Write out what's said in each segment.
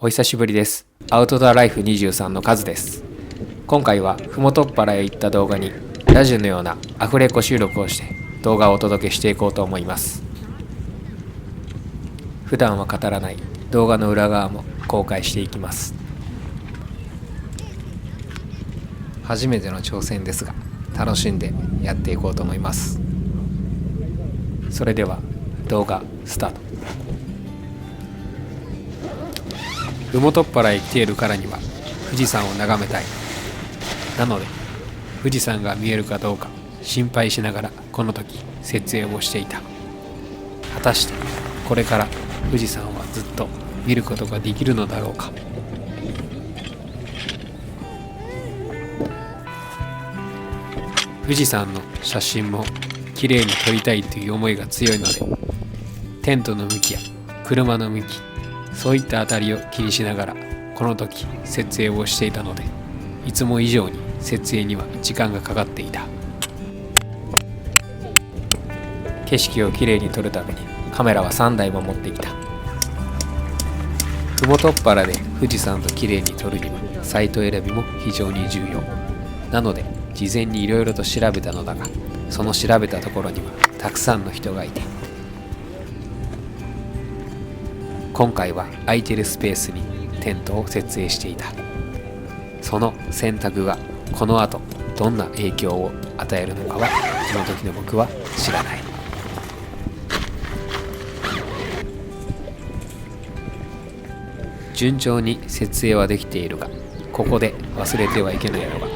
お久しぶりです。アウトドアライフ23のカズです。今回はふもとっぱらへ行った動画にラジオのようなアフレコ収録をして動画をお届けしていこうと思います。普段は語らない動画の裏側も公開していきます。初めての挑戦ですが楽しんでやっていこうと思います。それでは動画スタート。ふもとっぱらへ来ているからには富士山を眺めたい。なので富士山が見えるかどうか心配しながらこの時設営をしていた。果たしてこれから富士山はずっと見ることができるのだろうか。富士山の写真も綺麗に撮りたいという思いが強いので、テントの向きや車の向き、そういったあたりを気にしながらこの時設営をしていたので、いつも以上に設営には時間がかかっていた。景色をきれいに撮るためにカメラは3台も持ってきた。ふもとっぱらで富士山ときれいに撮るにはサイト選びも非常に重要なので、事前にいろいろと調べたのだが、その調べたところにはたくさんの人がいて、今回は空いてるスペースにテントを設営していた。その選択がこの後どんな影響を与えるのかはその時の僕は知らない。順調に設営はできているが、ここで忘れてはいけないのが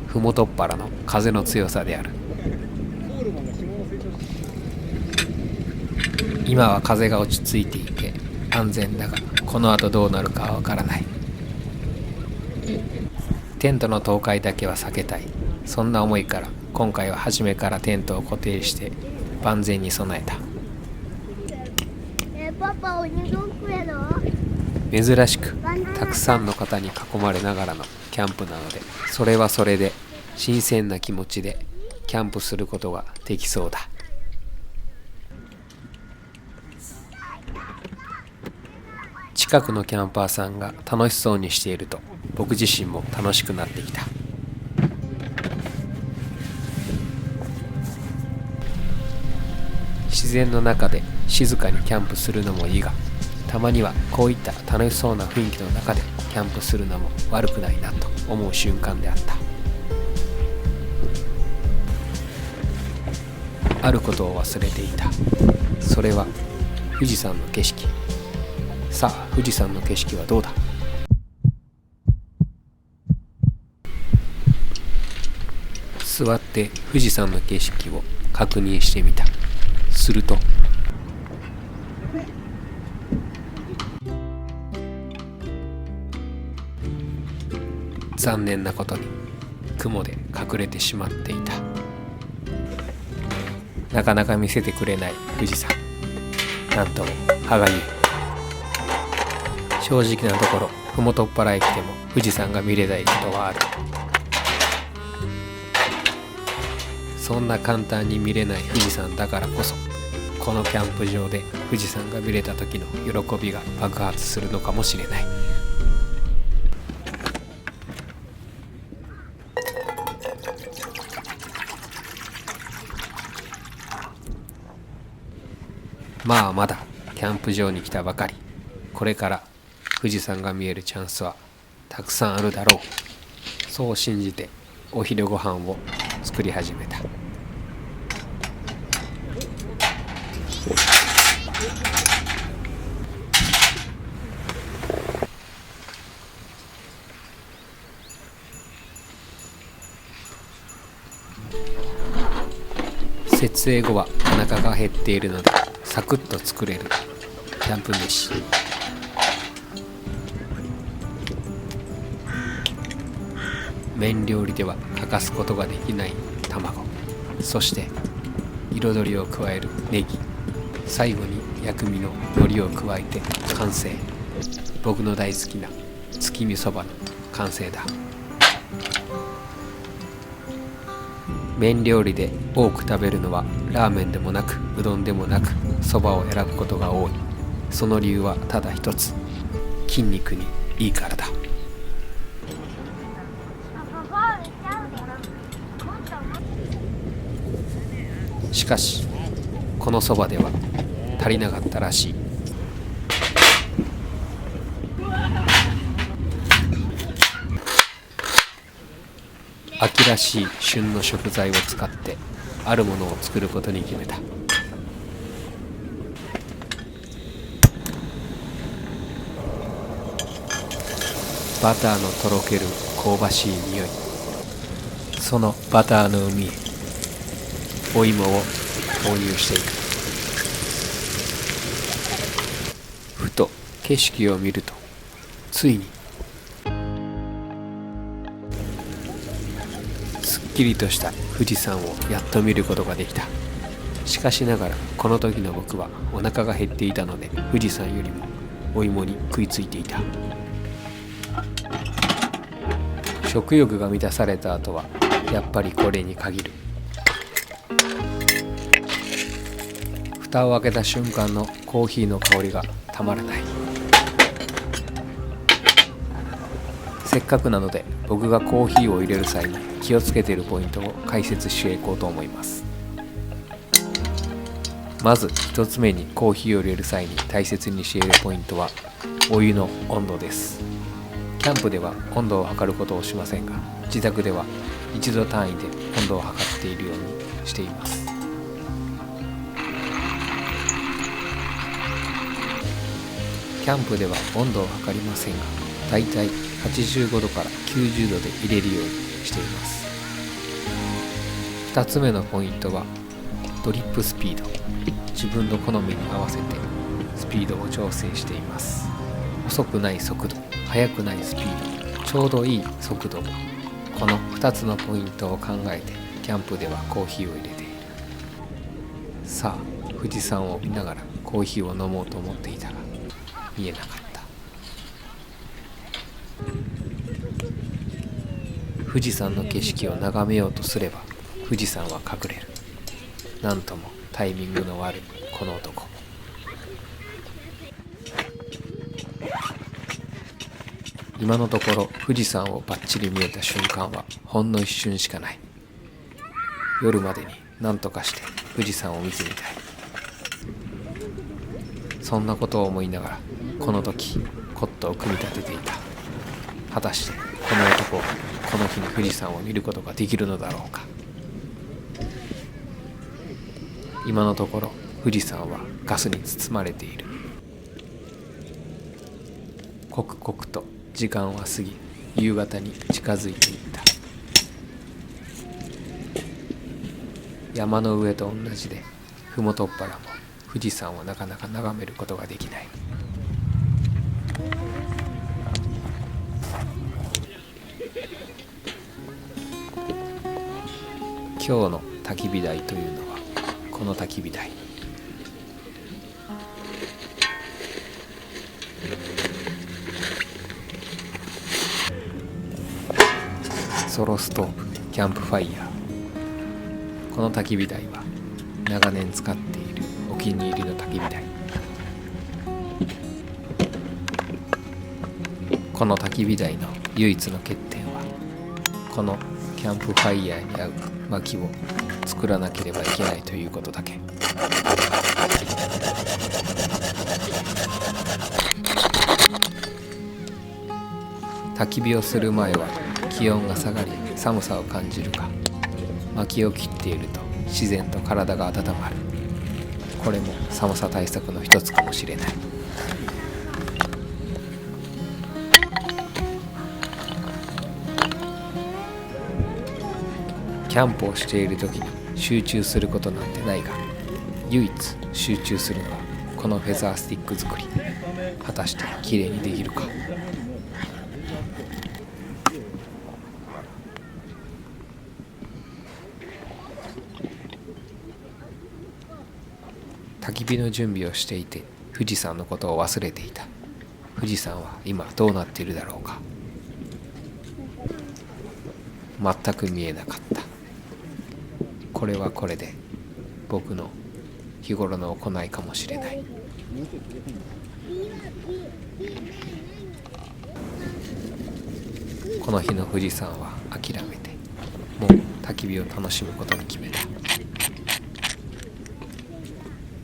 ふもとっぱらの風の強さである。今は風が落ち着いていて安全だが、この後どうなるかはわからない。テントの倒壊だけは避けたい。そんな思いから今回は初めからテントを固定して万全に備えた。珍しくたくさんの方に囲まれながらのキャンプなので、それはそれで新鮮な気持ちでキャンプすることができそうだ。近くのキャンパーさんが楽しそうにしていると僕自身も楽しくなってきた。自然の中で静かにキャンプするのもいいが、たまにはこういった楽しそうな雰囲気の中でキャンプするのも悪くないなと思う瞬間であった。あることを忘れていた。それは富士山の景色。さあ、富士山の景色はどうだ。座って富士山の景色を確認してみた。すると残念なことに雲で隠れてしまっていた。なかなか見せてくれない富士山、なんとも歯がゆい。正直なところふもとっぱらへ来ても富士山が見れないことはある。そんな簡単に見れない富士山だからこそ、このキャンプ場で富士山が見れた時の喜びが爆発するのかもしれない。まあまだキャンプ場に来たばかり。これから富士山が見えるチャンスはたくさんあるだろう。そう信じてお昼ご飯を作り始めた。設営後はお腹が減っているのでサクッと作れるキャンプ飯。麺料理では欠かすことができない卵、そして彩りを加えるネギ、最後に薬味の海苔を加えて完成。僕の大好きな月見そばの完成だ。麺料理で多く食べるのはラーメンでもなくうどんでもなくそばを選ぶことが多い。その理由はただ一つ、筋肉にいいからだ。しかしこのそばでは足りなかったらしい。秋らしい旬の食材を使ってあるものを作ることに決めた。バターのとろける香ばしい匂い、そのバターの海へお芋を投入していく。ふと景色を見ると、ついにすっきりとした富士山をやっと見ることができた。しかしながらこの時の僕はお腹が減っていたので、富士山よりもお芋に食いついていた。食欲が満たされた後はやっぱりこれに限る。蓋を開けた瞬間のコーヒーの香りがたまらない。せっかくなので僕がコーヒーを入れる際に気をつけているポイントを解説していこうと思います。まず一つ目に、コーヒーを入れる際に大切にしているポイントはお湯の温度です。キャンプでは温度を測ることをしませんが、自宅では1度単位で温度を測っているようにしています。キャンプでは温度を測りませんが、だいたい85度から90度で入れるようにしています。2つ目のポイントはドリップスピード。自分の好みに合わせてスピードを調整しています。遅くない速度、速くないスピード、ちょうどいい速度。この2つのポイントを考えてキャンプではコーヒーを入れている。さあ富士山を見ながらコーヒーを飲もうと思っていたが、見えなかった。富士山の景色を眺めようとすれば富士山は隠れる。なんともタイミングの悪いこの男。今のところ富士山をバッチリ見えた瞬間はほんの一瞬しかない。夜までに何とかして富士山を見てみたい。そんなことを思いながらこの時コットを組み立てていた。果たしてこの男はこの日に富士山を見ることができるのだろうか。今のところ富士山はガスに包まれている。刻々と時間は過ぎ、夕方に近づいていった。山の上と同じで、麓っ腹も富士山をなかなか眺めることができない。今日の焚き火台というのはこの焚き火台。ソロストーブ、キャンプファイヤー。この焚き火台は長年使っているお気に入りの焚き火台。この焚き火台の唯一の欠点は、このキャンプファイヤーに合う薪を作らなければいけないということだけ。焚き火をする前は気温が下がり寒さを感じるが、薪を切っていると自然と体が温まる。これも寒さ対策の一つかもしれない。キャンプをしている時に集中することなんてないが、唯一集中するのはこのフェザースティック作り。果たしてきれいにできるか。焚き火の準備をしていて富士山のことを忘れていた。富士山は今どうなっているだろうか。全く見えなかった。これはこれで僕の日頃の行いかもしれない。この日の富士山は諦めて、もう焚き火を楽しむことに決めた。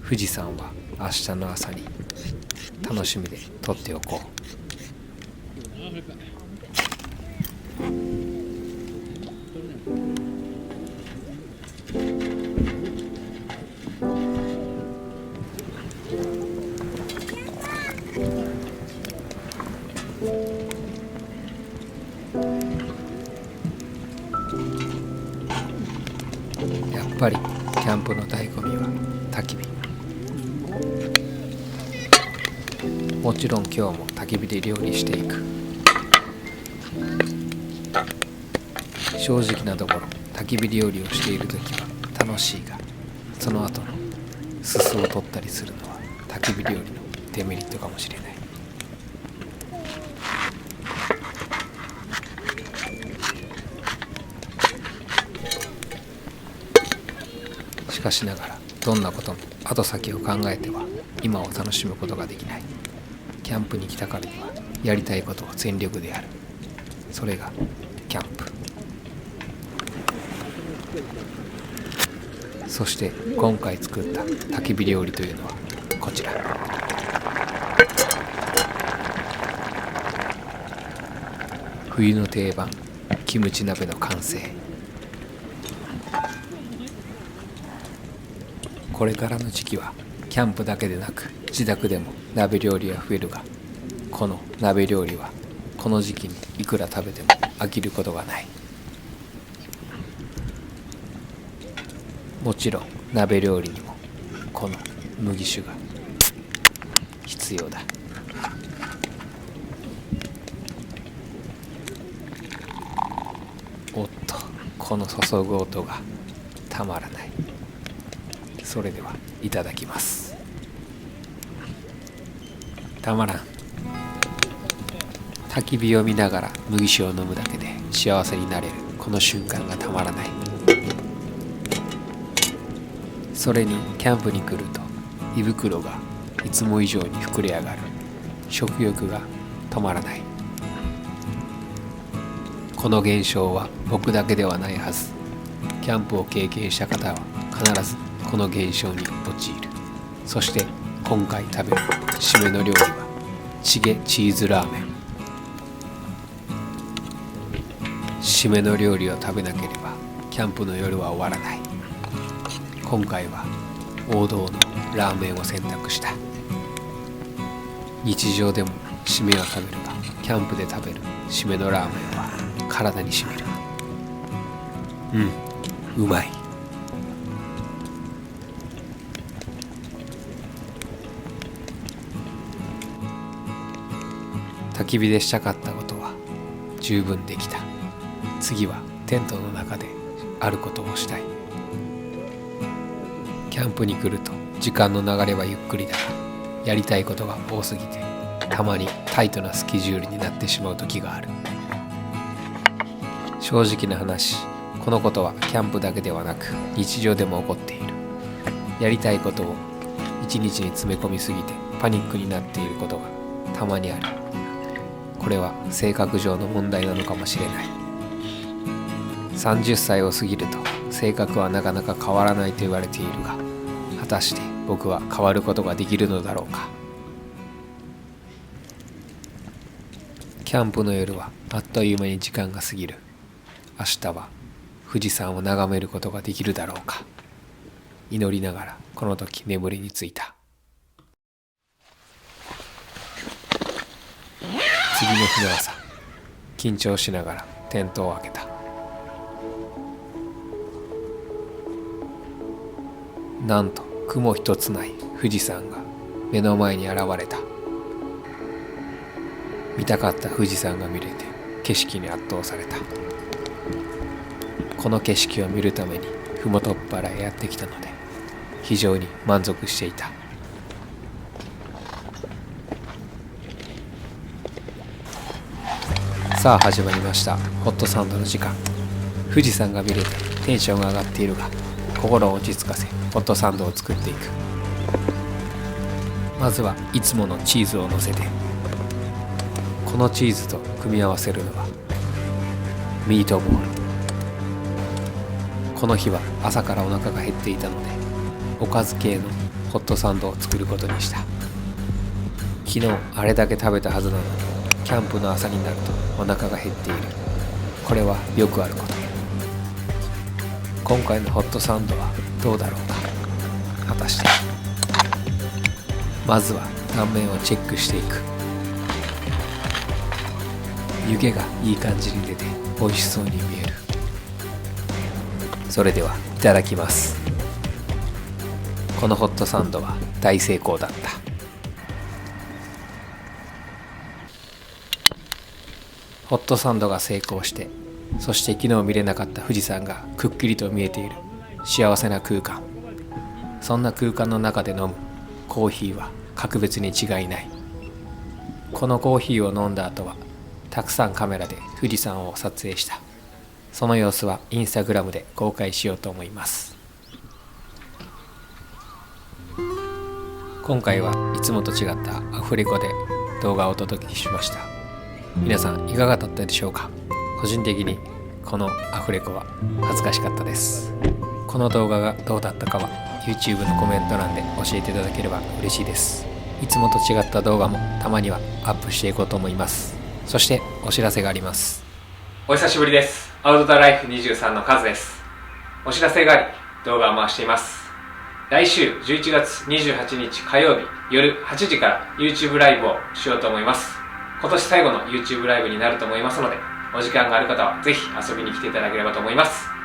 富士山は明日の朝に楽しみで撮っておこう。やっぱりキャンプの醍醐味は焚き火。もちろん今日も焚き火で料理していく。正直なところ焚き火料理をしている時は楽しいが、その後のすすを取ったりするのは焚き火料理のデメリットかもしれない。しかしながらどんなことも後先を考えては今を楽しむことができない。キャンプに来たからにはやりたいことを全力でやる。それがキャンプ。そして今回作った焚き火料理というのはこちら。冬の定番キムチ鍋の完成。これからの時期はキャンプだけでなく自宅でも鍋料理は増えるが、この鍋料理はこの時期にいくら食べても飽きることがない。もちろん鍋料理にもこの麦酒が必要だ。おっと、この注ぐ音がたまらない。それではいただきます。たまらん。焚き火を見ながら麦酒を飲むだけで幸せになれるこの瞬間がたまらない。それにキャンプに来ると胃袋がいつも以上に膨れ上がる。食欲が止まらない。この現象は僕だけではないはず。キャンプを経験した方は必ずこの現象に陥る。そして今回食べる締めの料理はチゲチーズラーメン。締めの料理を食べなければキャンプの夜は終わらない。今回は王道のラーメンを選択した。日常でも締めは食べるが、キャンプで食べる締めのラーメンは体にしみる。うまい。焚き火でしたかったことは十分できた。次はテントの中であることをしたい。キャンプに来ると時間の流れはゆっくりだが、やりたいことが多すぎてたまにタイトなスケジュールになってしまう時がある。正直な話、このことはキャンプだけではなく日常でも起こっている。やりたいことを一日に詰め込みすぎてパニックになっていることがたまにある。これは性格上の問題なのかもしれない。30歳を過ぎると性格はなかなか変わらないと言われているが、果たして僕は変わることができるのだろうか。キャンプの夜はあっという間に時間が過ぎる。明日は富士山を眺めることができるだろうか。祈りながらこの時眠りについた。次の日の朝、緊張しながらテントを開けた。なんと雲一つない富士山が目の前に現れた。見たかった富士山が見れて景色に圧倒された。この景色を見るために麓っ腹へやってきたので非常に満足していた。さあ始まりました。ホットサンドの時間。富士山が見れてテンションが上がっているが、心を落ち着かせホットサンドを作っていく。まずはいつものチーズをのせて、このチーズと組み合わせるのはミートボール。この日は朝からお腹が減っていたので、おかず系のホットサンドを作ることにした。昨日あれだけ食べたはずなのに、キャンプの朝になるとお腹が減っている。これはよくあること。今回のホットサンドはどうだろうか。果たして。まずは断面をチェックしていく。湯気がいい感じに出て美味しそうに見える。それではいただきます。このホットサンドは大成功だった。ホットサンドが成功して、そして昨日見れなかった富士山がくっきりと見えている幸せな空間。そんな空間の中で飲むコーヒーは格別に違いない。このコーヒーを飲んだ後はたくさんカメラで富士山を撮影した。その様子はインスタグラムで公開しようと思います。今回はいつもと違ったアフレコで動画をお届けしました。皆さんいかがだったでしょうか。個人的にこのアフレコは恥ずかしかったです。この動画がどうだったかは YouTube のコメント欄で教えていただければ嬉しいです。いつもと違った動画もたまにはアップしていこうと思います。そしてお知らせがあります。お久しぶりです。アウトドアライフ23のカズです。お知らせがあり動画を回しています。来週11月28日火曜日夜8時から YouTube ライブをしようと思います。今年最後の YouTube ライブになると思いますので、お時間がある方はぜひ遊びに来ていただければと思います。